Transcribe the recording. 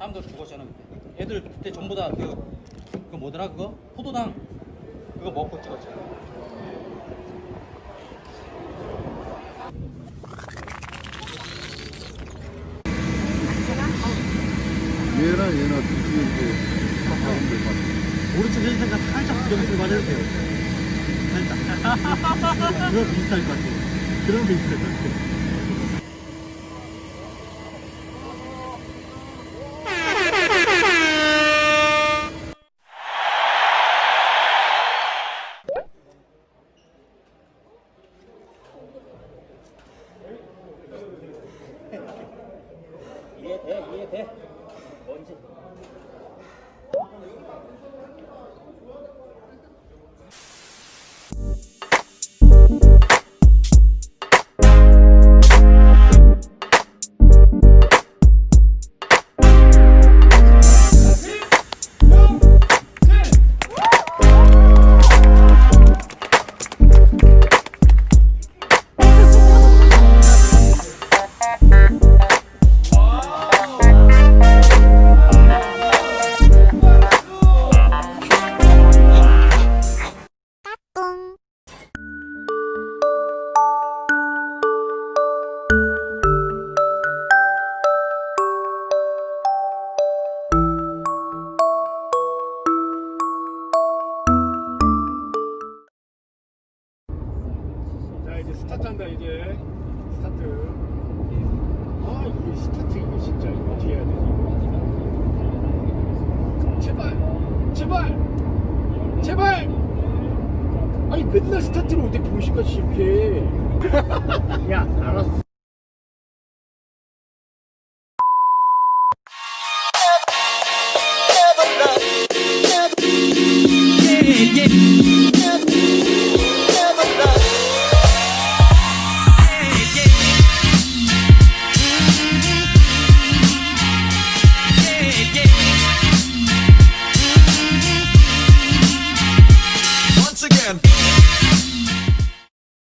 사람들 죽었잖아. 애들 그때 전부 다 그거 뭐더라 그거? 포도당 그거 먹고 찍었잖아. 얘나 둘이 이제 하면 될 것 같아. 오른쪽 힐생각 살짝 부정수만 해도 돼요. 살짝. 그럼 비슷할 것 같아요. 그럼 비슷할 것 같아요. 이해돼. 뭔지. 이제 스타트한다. 이제 스타트. 아 이게 스타트 이거 진짜 이거 어떻게 해야 되지? 제발. 아니 맨날 스타트를 어떻게 보시까지 이렇게. 야 알았어. Once again.